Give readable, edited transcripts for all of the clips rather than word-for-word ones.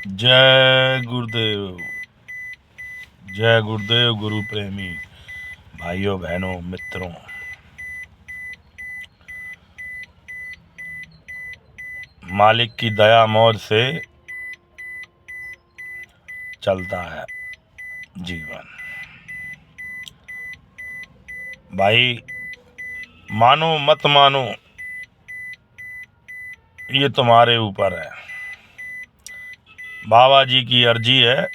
जय गुरुदेव। जय गुरुदेव। गुरु प्रेमी भाइयों बहनों मित्रों, मालिक की दया मौज से चलता है जीवन। भाई, मानो मत मानो ये तुम्हारे ऊपर है। बाबा जी की अर्जी है,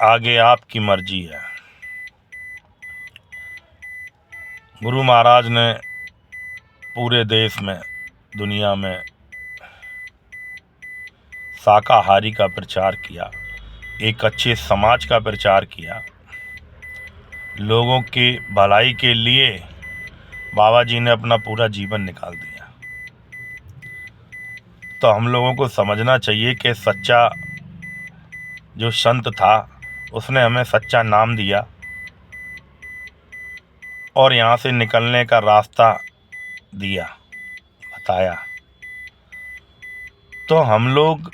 आगे आपकी मर्जी है। गुरु महाराज ने पूरे देश में, दुनिया में शाकाहारी का प्रचार किया, एक अच्छे समाज का प्रचार किया। लोगों की भलाई के लिए बाबा जी ने अपना पूरा जीवन निकाल दिया। तो हम लोगों को समझना चाहिए कि सच्चा जो संत था उसने हमें सच्चा नाम दिया और यहाँ से निकलने का रास्ता दिया, बताया। तो हम लोग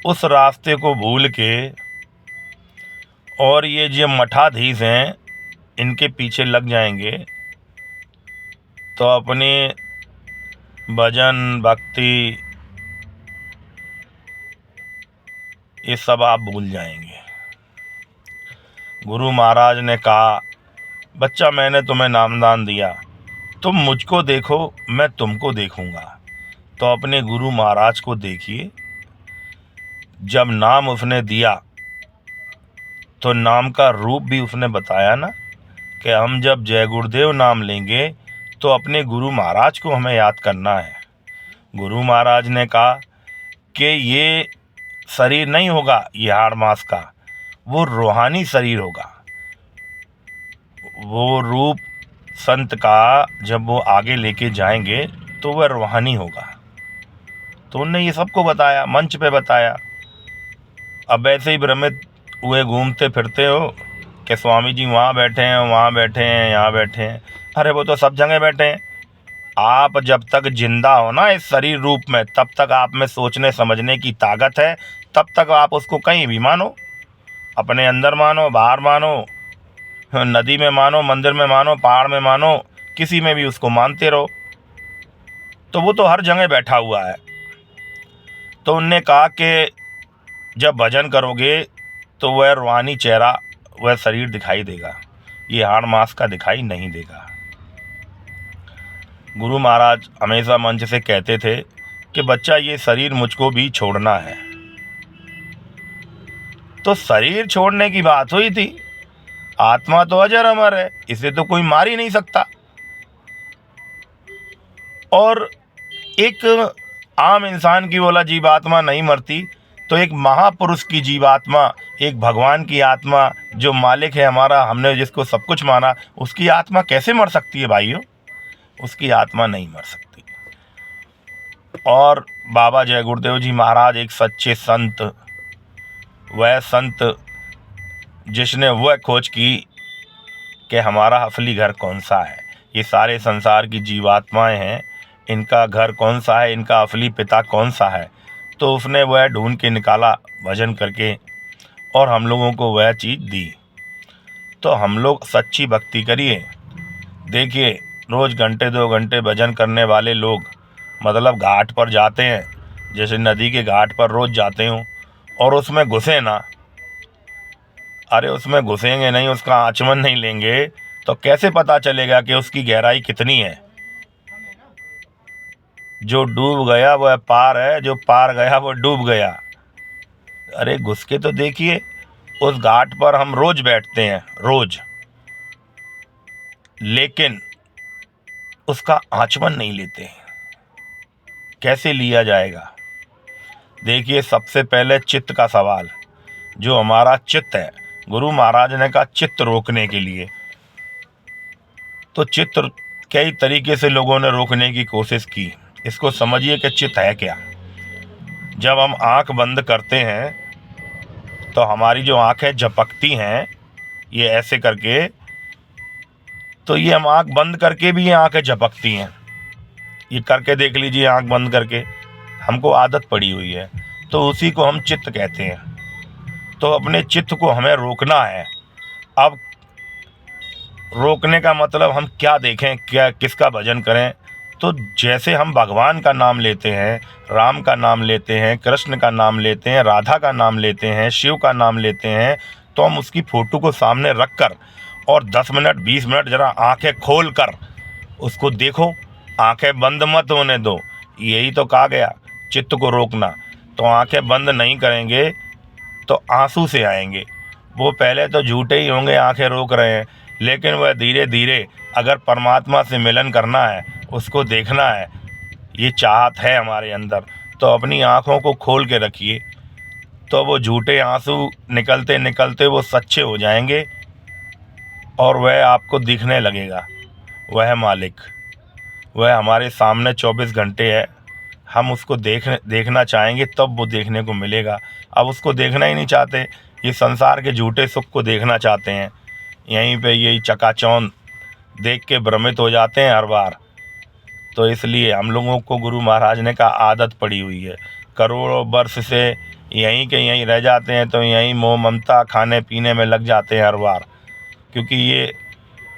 उस रास्ते को भूल के और ये जो मठाधीश हैं इनके पीछे लग जाएंगे तो अपनी भजन भक्ति ये सब आप भूल जाएंगे। गुरु महाराज ने कहा, बच्चा मैंने तुम्हें नामदान दिया, तुम मुझको देखो मैं तुमको देखूंगा। तो अपने गुरु महाराज को देखिए, जब नाम उसने दिया तो नाम का रूप भी उसने बताया ना, कि हम जब जय गुरुदेव नाम लेंगे तो अपने गुरु महाराज को हमें याद करना है। गुरु महाराज ने कहा कि ये शरीर नहीं होगा ये हाड़ मांस का, वो रूहानी शरीर होगा। वो रूप संत का जब वो आगे लेके जाएंगे तो वह रूहानी होगा। तो उनने ये सबको बताया, मंच पे बताया। अब ऐसे ही भ्रमित हुए घूमते फिरते हो कि स्वामी जी वहाँ बैठे हैं, वहाँ बैठे हैं, यहाँ बैठे हैं। अरे वो तो सब जगह बैठे हैं। आप जब तक जिंदा हो ना इस शरीर रूप में, तब तक आप में सोचने समझने की ताकत है। तब तक आप उसको कहीं भी मानो, अपने अंदर मानो, बाहर मानो, नदी में मानो, मंदिर में मानो, पहाड़ में मानो, किसी में भी उसको मानते रहो। तो वो तो हर जगह बैठा हुआ है। तो उनने कहा कि जब भजन करोगे तो वह रूहानी चेहरा, वह शरीर दिखाई देगा, ये हाड़ मांस का दिखाई नहीं देगा। गुरु महाराज हमेशा मंच से कहते थे कि बच्चा ये शरीर मुझको भी छोड़ना है। तो शरीर छोड़ने की बात हुई थी, आत्मा तो अजर अमर है, इसे तो कोई मार ही नहीं सकता। और एक आम इंसान की बोला जीवात्मा नहीं मरती, तो एक महापुरुष की जीवात्मा, एक भगवान की आत्मा जो मालिक है हमारा, हमने जिसको सब कुछ माना, उसकी आत्मा कैसे मर सकती है भाइयों? उसकी आत्मा नहीं मर सकती। और बाबा जय गुरुदेव जी महाराज एक सच्चे संत, वह संत जिसने वह खोज की कि हमारा असली घर कौन सा है। ये सारे संसार की जीवात्माएं हैं, इनका घर कौन सा है, इनका असली पिता कौन सा है। तो उसने वह ढूंढ के निकाला भजन करके और हम लोगों को वह चीज़ दी। तो हम लोग सच्ची भक्ति करिए। देखिए, रोज़ घंटे 2 घंटे भजन करने वाले लोग, मतलब घाट पर जाते हैं, जैसे नदी के घाट पर रोज़ जाते हो, और उसमें घुसे ना, अरे उसमें घुसेंगे नहीं, उसका आचमन नहीं लेंगे तो कैसे पता चलेगा कि उसकी गहराई कितनी है? जो डूब गया वह पार है, जो पार गया वो डूब गया। अरे घुस के तो देखिए। उस घाट पर हम रोज बैठते हैं, रोज, लेकिन उसका आचमन नहीं लेते। कैसे लिया जाएगा? देखिए, सबसे पहले चित्त का सवाल, जो हमारा चित्त है, गुरु महाराज ने कहा चित्त रोकने के लिए। तो चित्त कई तरीके से लोगों ने रोकने की कोशिश की। इसको समझिए कि चित्त है क्या। जब हम आंख बंद करते हैं तो हमारी जो आंखें झपकती हैं ये ऐसे करके, तो ये हम आंख बंद करके भी ये आंखें झपकती हैं। ये करके देख लीजिए, आंख बंद करके, हमको आदत पड़ी हुई है। तो उसी को हम चित्त कहते हैं। तो अपने चित्त को हमें रोकना है। अब रोकने का मतलब हम क्या देखें, क्या किसका भजन करें। तो जैसे हम भगवान का नाम लेते हैं, राम का नाम लेते हैं, कृष्ण का नाम लेते हैं, राधा का नाम लेते हैं, शिव का नाम लेते हैं, तो हम उसकी फ़ोटो को सामने रख कर और 10 मिनट 20 मिनट ज़रा आंखें खोल कर उसको देखो। आंखें बंद मत होने दो। यही तो कहा गया, चित्त को रोकना। तो आंखें बंद नहीं करेंगे तो आंसू से आएंगे। वो पहले तो झूठे ही होंगे, आंखें रोक रहे हैं, लेकिन वह धीरे धीरे अगर परमात्मा से मिलन करना है, उसको देखना है, ये चाहत है हमारे अंदर, तो अपनी आँखों को खोल के रखिए। तो वो झूठे आंसू निकलते निकलते वो सच्चे हो जाएंगे और वह आपको दिखने लगेगा। वह मालिक, वह हमारे सामने 24 घंटे है। हम उसको देखना चाहेंगे तब वो देखने को मिलेगा। अब उसको देखना ही नहीं चाहते, ये संसार के झूठे सुख को देखना चाहते हैं। यहीं पे यही चकाचौंध देख के भ्रमित हो जाते हैं हर बार। तो इसलिए हम लोगों को गुरु महाराज ने का आदत पड़ी हुई है, करोड़ों वर्ष से यहीं के यहीं रह जाते हैं, तो यहीं मोह ममता खाने पीने में लग जाते हैं हर बार, क्योंकि ये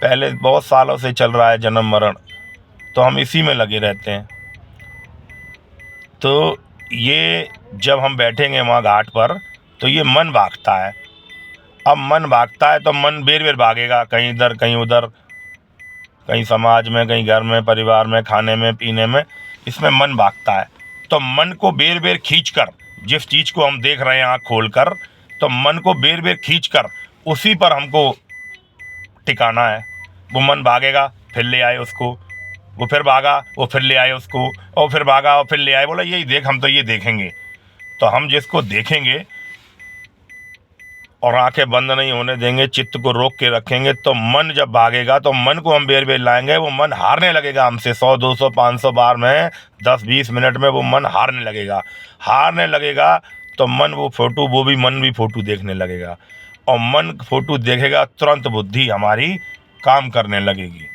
पहले बहुत सालों से चल रहा है जन्म मरण, तो हम इसी में लगे रहते हैं। तो ये जब हम बैठेंगे वहाँ घाट पर, तो ये मन भागता है। अब मन भागता है तो मन बेर बेर भागेगा, कहीं इधर कहीं उधर, कहीं समाज में, कहीं घर में, परिवार में, खाने में पीने में, इसमें मन भागता है। तो मन को बेर बेर खींच कर, जिस चीज़ को हम देख रहे हैं आँख खोल कर, तो मन को बेर बेर खींच कर उसी पर हमको टिकाना है। वो मन भागेगा, फिर ले आए उसको, वो फिर भागा, वो फिर ले आए उसको, और फिर भागा और फिर ले आए, बोला यही देख, हम तो ये देखेंगे। तो हम जिसको देखेंगे और आंखें बंद नहीं होने देंगे, चित्त को रोक के रखेंगे, तो मन जब भागेगा तो मन को हम बेर बेर लाएंगे, वो मन हारने लगेगा हमसे। 100 200 500 बार में 10-20 मिनट में वो मन हारने लगेगा। तो मन वो भी मन भी फ़ोटो देखने लगेगा, और मन फ़ोटो देखेगा तुरंत बुद्धि हमारी काम करने लगेगी।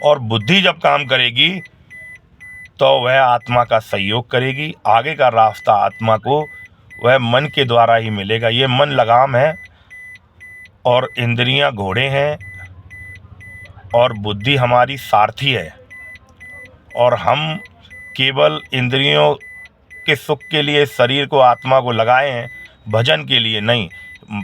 और बुद्धि जब काम करेगी तो वह आत्मा का सहयोग करेगी। आगे का रास्ता आत्मा को वह मन के द्वारा ही मिलेगा। ये मन लगाम है और इंद्रियां घोड़े हैं और बुद्धि हमारी सारथी है, और हम केवल इंद्रियों के सुख के लिए शरीर को, आत्मा को लगाए हैं, भजन के लिए नहीं।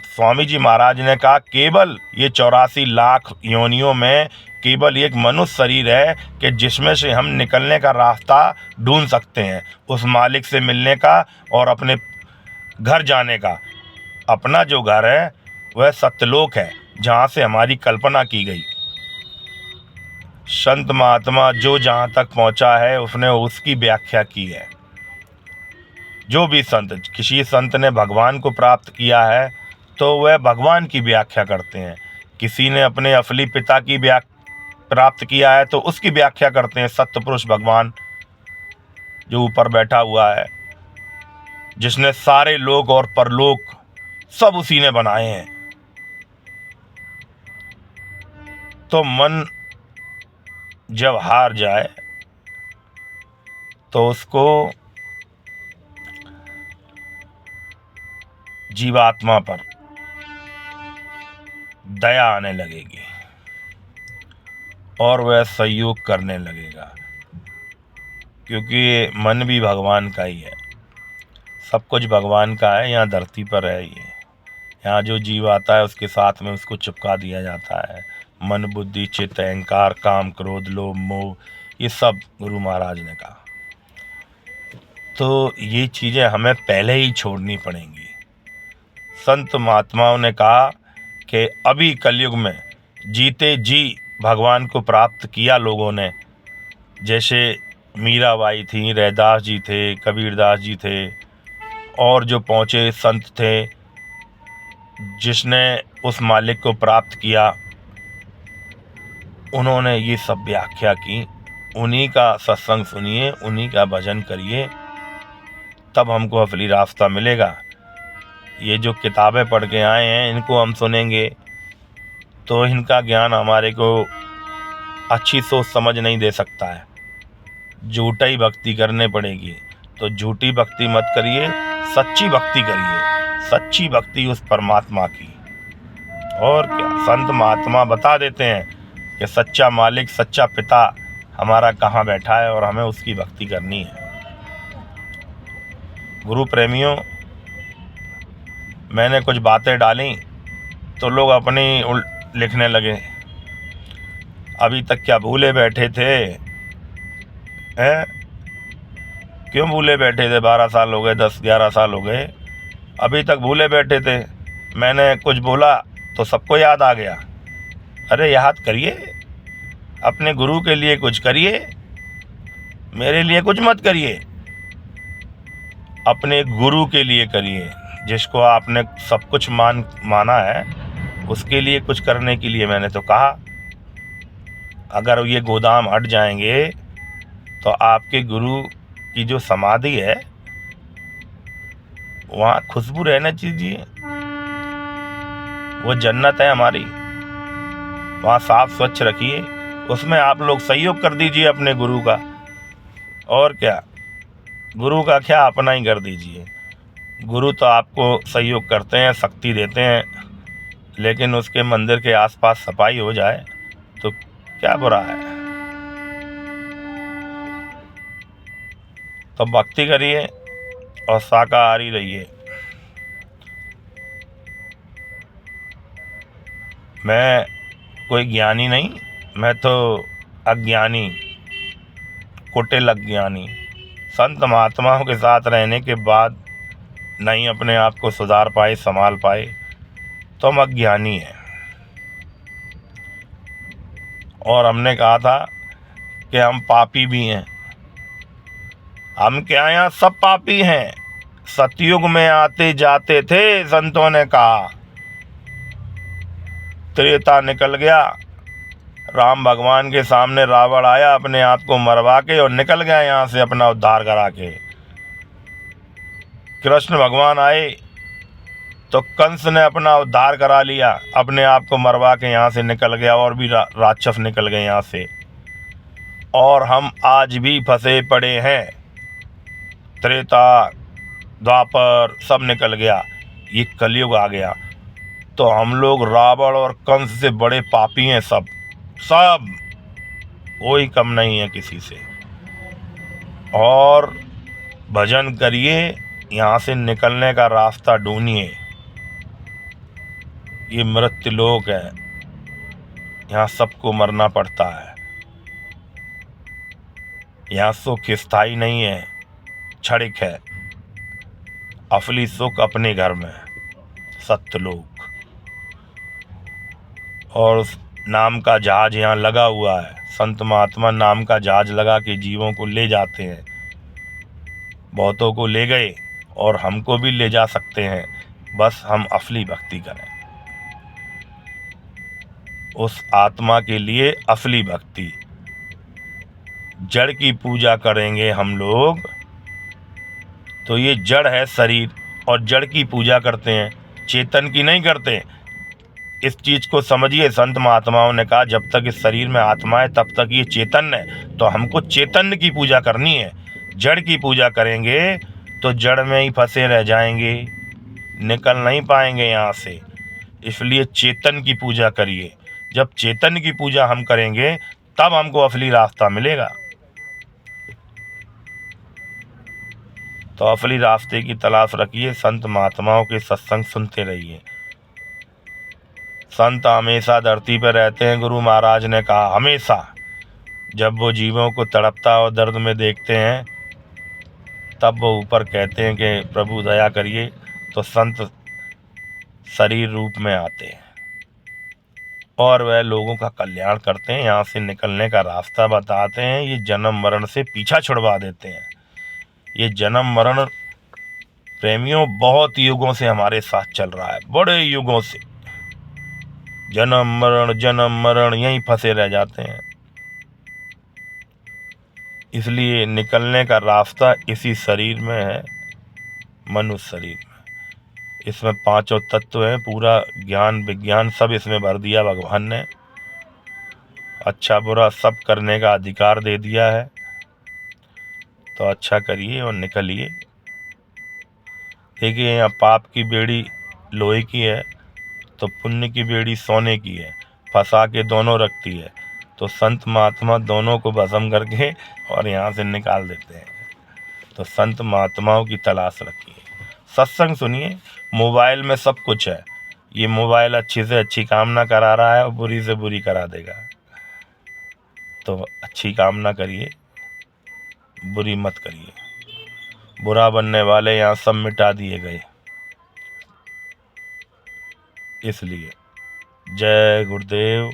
स्वामी जी महाराज ने कहा केवल ये 84 लाख योनियों में केवल एक मनुष्य शरीर है कि जिसमें से हम निकलने का रास्ता ढूंढ सकते हैं, उस मालिक से मिलने का और अपने घर जाने का। अपना जो घर है वह सत्यलोक है, जहाँ से हमारी कल्पना की गई। संत महात्मा जो जहाँ तक पहुँचा है उसने उसकी व्याख्या की है। जो भी संत, किसी संत ने भगवान को प्राप्त किया है तो वह भगवान की व्याख्या करते हैं। किसी ने अपने असली पिता की प्राप्त किया है तो उसकी व्याख्या करते हैं। सत्य पुरुष भगवान जो ऊपर बैठा हुआ है, जिसने सारे लोक और परलोक सब उसी ने बनाए हैं। तो मन जब हार जाए तो उसको जीवात्मा पर दया आने लगेगी और वह सहयोग करने लगेगा, क्योंकि मन भी भगवान का ही है, सब कुछ भगवान का है। यहाँ धरती पर है ये, यहाँ जो जीव आता है उसके साथ में उसको चिपका दिया जाता है। मन बुद्धि चित्त अहंकार काम क्रोध लोभ मोह, ये सब गुरु महाराज ने कहा। तो ये चीज़ें हमें पहले ही छोड़नी पड़ेंगी। संत महात्माओं ने कहा कि अभी कलयुग में जीते जी भगवान को प्राप्त किया लोगों ने, जैसे मीराबाई थी, रैदास जी थे, कबीरदास जी थे, और जो पहुँचे संत थे जिसने उस मालिक को प्राप्त किया, उन्होंने ये सब व्याख्या की। उन्हीं का सत्संग सुनिए, उन्हीं का भजन करिए, तब हमको असली रास्ता मिलेगा। ये जो किताबें पढ़ के आए हैं इनको हम सुनेंगे तो इनका ज्ञान हमारे को अच्छी सोच समझ नहीं दे सकता है। झूठा ही भक्ति करने पड़ेगी। तो झूठी भक्ति मत करिए, सच्ची भक्ति करिए, सच्ची भक्ति उस परमात्मा की। और क्या, संत महात्मा बता देते हैं कि सच्चा मालिक, सच्चा पिता हमारा कहाँ बैठा है और हमें उसकी भक्ति करनी है। गुरु प्रेमियों, मैंने कुछ बातें डाली तो लोग अपनी लिखने लगे, अभी तक क्या भूले बैठे थे हैं? क्यों भूले बैठे थे? 12 साल हो गए, 10-11 साल हो गए, अभी तक भूले बैठे थे। मैंने कुछ बोला तो सबको याद आ गया। अरे याद करिए, अपने गुरु के लिए कुछ करिए, मेरे लिए कुछ मत करिए, अपने गुरु के लिए करिए, जिसको आपने सब कुछ माना है, उसके लिए कुछ करने के लिए मैंने तो कहा। अगर ये गोदाम हट जाएंगे तो आपके गुरु की जो समाधि है वहाँ खुशबू रहना चाहिए, वो जन्नत है हमारी, वहाँ साफ स्वच्छ रखिए, उसमें आप लोग सहयोग कर दीजिए अपने गुरु का। और क्या, गुरु का क्या, अपना ही कर दीजिए। गुरु तो आपको सहयोग करते हैं, शक्ति देते हैं, लेकिन उसके मंदिर के आसपास सफाई हो जाए तो क्या बुरा है। तो भक्ति करिए और शाकाहारी रहिए। मैं कोई ज्ञानी नहीं, मैं तो अज्ञानी, कुटिल अज्ञानी। संत महात्माओं के साथ रहने के बाद नहीं अपने आप को सुधार पाए, संभाल पाए, तो हम अज्ञानी हैं। और हमने कहा था कि हम पापी भी हैं। हम क्या, यहाँ सब पापी हैं। सतयुग में आते जाते थे, संतों ने कहा। त्रेता निकल गया, राम भगवान के सामने रावण आया, अपने आप को मरवा के और निकल गया यहाँ से अपना उद्धार करा के। कृष्ण भगवान आए तो कंस ने अपना उद्धार करा लिया, अपने आप को मरवा के यहाँ से निकल गया, और भी राक्षस निकल गए यहाँ से। और हम आज भी फंसे पड़े हैं। त्रेता द्वापर सब निकल गया, ये कलयुग आ गया, तो हम लोग रावण और कंस से बड़े पापी हैं। सब कोई कम नहीं है किसी से। और भजन करिए, यहाँ से निकलने का रास्ता ढूंढिए। ये मृत्युलोक है, यहाँ सबको मरना पड़ता है। यहाँ सुख स्थायी नहीं है, क्षणिक है। असली सुख अपने घर में, सत्यलोक। और उस नाम का जहाज यहाँ लगा हुआ है। संत महात्मा नाम का जहाज लगा के जीवों को ले जाते हैं। बहुतों को ले गए और हमको भी ले जा सकते हैं, बस हम असली भक्ति करें। उस आत्मा के लिए असली भक्ति। जड़ की पूजा करेंगे हम लोग तो ये जड़ है शरीर, और जड़ की पूजा करते हैं, चेतन की नहीं करते। इस चीज़ को समझिए। संत महात्माओं ने कहा जब तक इस शरीर में आत्मा है तब तक ये चेतन है, तो हमको चेतन की पूजा करनी है। जड़ की पूजा करेंगे तो जड़ में ही फंसे रह जाएंगे, निकल नहीं पाएंगे यहाँ से। इसलिए चेतन की पूजा करिए। जब चेतन की पूजा हम करेंगे तब हमको असली रास्ता मिलेगा। तो असली रास्ते की तलाश रखिए, संत महात्माओं के सत्संग सुनते रहिए। संत हमेशा धरती पर रहते हैं, गुरु महाराज ने कहा हमेशा। जब वो जीवों को तड़पता और दर्द में देखते हैं तब वो ऊपर कहते हैं कि प्रभु दया करिए, तो संत शरीर रूप में आते हैं और वह लोगों का कल्याण करते हैं, यहाँ से निकलने का रास्ता बताते हैं। ये जन्म मरण से पीछा छुड़वा देते हैं। ये जन्म मरण प्रेमियों बहुत युगों से हमारे साथ चल रहा है, बड़े युगों से। जन्म मरण यहीं फंसे रह जाते हैं। इसलिए निकलने का रास्ता इसी शरीर में है, मनुष्य शरीर में। इसमें पांचों तत्व हैं, पूरा ज्ञान विज्ञान सब इसमें भर दिया भगवान ने। अच्छा बुरा सब करने का अधिकार दे दिया है। तो अच्छा करिए और निकलिए। देखिए, यहाँ पाप की बेड़ी लोहे की है तो पुण्य की बेड़ी सोने की है, फंसा के दोनों रखती है। तो संत महात्मा दोनों को भस्म करके और यहाँ से निकाल देते हैं। तो संत महात्माओं की तलाश रखिए, सत्संग सुनिए। मोबाइल में सब कुछ है, ये मोबाइल अच्छी से अच्छी कामना करा रहा है और बुरी से बुरी करा देगा। तो अच्छी कामना करिए, बुरी मत करिए। बुरा बनने वाले यहाँ सब मिटा दिए गए। इसलिए जय गुरुदेव।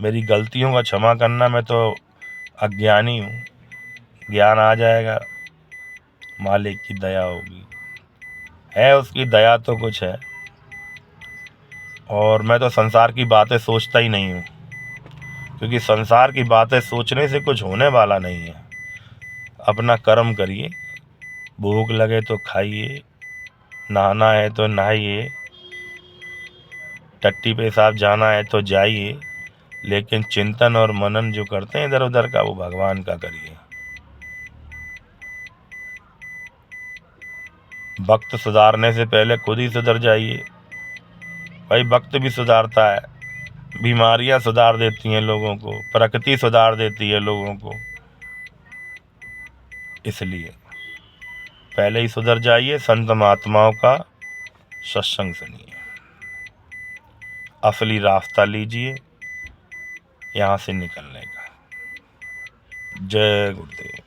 मेरी गलतियों का क्षमा करना, मैं तो अज्ञानी हूँ, ज्ञान आ जाएगा, मालिक की दया होगी, है उसकी दया तो कुछ है। और मैं तो संसार की बातें सोचता ही नहीं हूँ, क्योंकि संसार की बातें सोचने से कुछ होने वाला नहीं है। अपना कर्म करिए, भूख लगे तो खाइए, नहाना है तो नहाइए, टट्टी पेशाब जाना है तो जाइए, लेकिन चिंतन और मनन जो करते हैं इधर उधर का, वो भगवान का करिए। वक्त सुधारने से पहले खुद ही सुधर जाइए। भाई वक्त भी सुधारता है, बीमारियां सुधार देती हैं लोगों को, प्रकृति सुधार देती है लोगों को। इसलिए पहले ही सुधर जाइए, संत महात्माओं का सत्संग सुनिए, असली रास्ता लीजिए यहाँ से निकलने का। जय गुरुदेव।